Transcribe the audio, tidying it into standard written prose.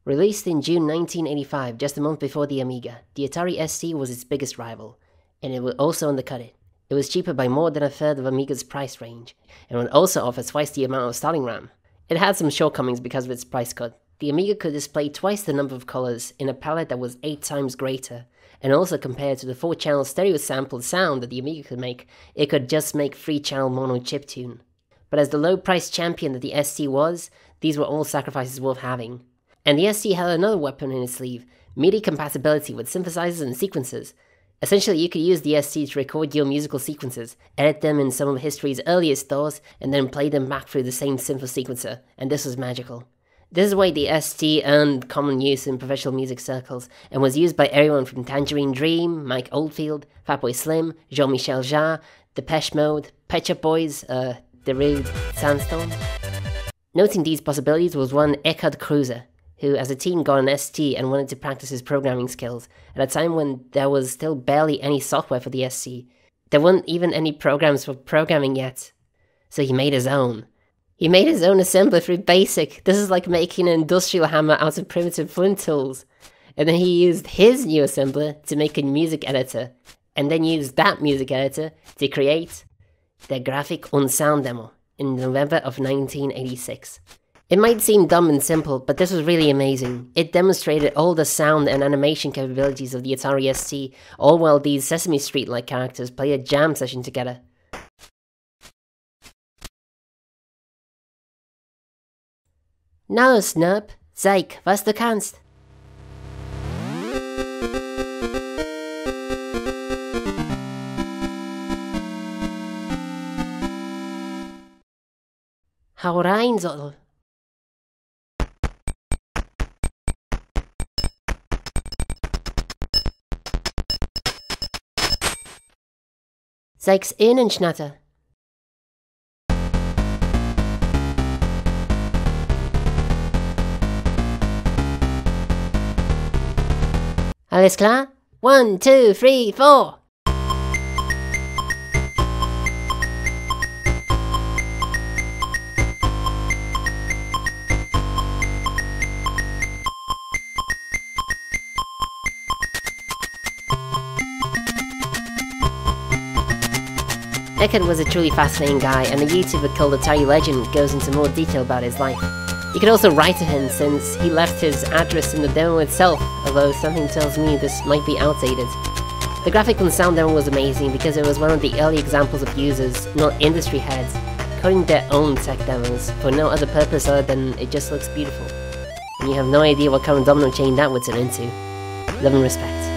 Released in June 1985, just a month before the Amiga, the Atari ST was its biggest rival, and it would also undercut it. It was cheaper by more than a third of Amiga's price range, and would also offer twice the amount of starting RAM. It had some shortcomings because of its price cut. The Amiga could display twice the number of colors in a palette that was 8 times greater, and also compared to the 4-channel stereo sampled sound that the Amiga could make, it could just make 3-channel mono chiptune. But as the low-price champion that the ST was, these were all sacrifices worth having. And the ST had another weapon in its sleeve, MIDI compatibility with synthesizers and sequencers. Essentially, you could use the ST to record your musical sequences, edit them in some of history's earliest DAWs, and then play them back through the same synth sequencer, and this was magical. This is why the ST earned common use in professional music circles, and was used by everyone from Tangerine Dream, Mike Oldfield, Fatboy Slim, Jean-Michel Jarre, Depeche Mode, Pet Shop Boys, Darude Sandstorm. Noting these possibilities was one Eckhard Kruse, who as a teen got an ST and wanted to practice his programming skills, at a time when there was still barely any software for the ST. There weren't even any programs for programming yet. So he made his own. He made his own assembler through BASIC. This is like making an industrial hammer out of primitive flint tools. And then he used his new assembler to make a music editor, and then used that music editor to create the Grafik und sound demo in November of 1986. It might seem dumb and simple, but this was really amazing. It demonstrated all the sound and animation capabilities of the Atari ST, all while these Sesame Street-like characters played a jam session together. Na, Snurp, zeig, was du kannst. Hau rein, Soll. Zeig's innen, Schnatter. Alles klar? 1, 2, 3, 4! Eckhard was a truly fascinating guy, and the YouTuber called Atari Legend goes into more detail about his life. You can also write to him since he left his address in the demo itself, although something tells me this might be outdated. The Grafik und sound demo was amazing because it was one of the early examples of users, not industry heads, coding their own tech demos for no other purpose other than it just looks beautiful. And you have no idea what kind of domino chain that would turn into. Love and respect.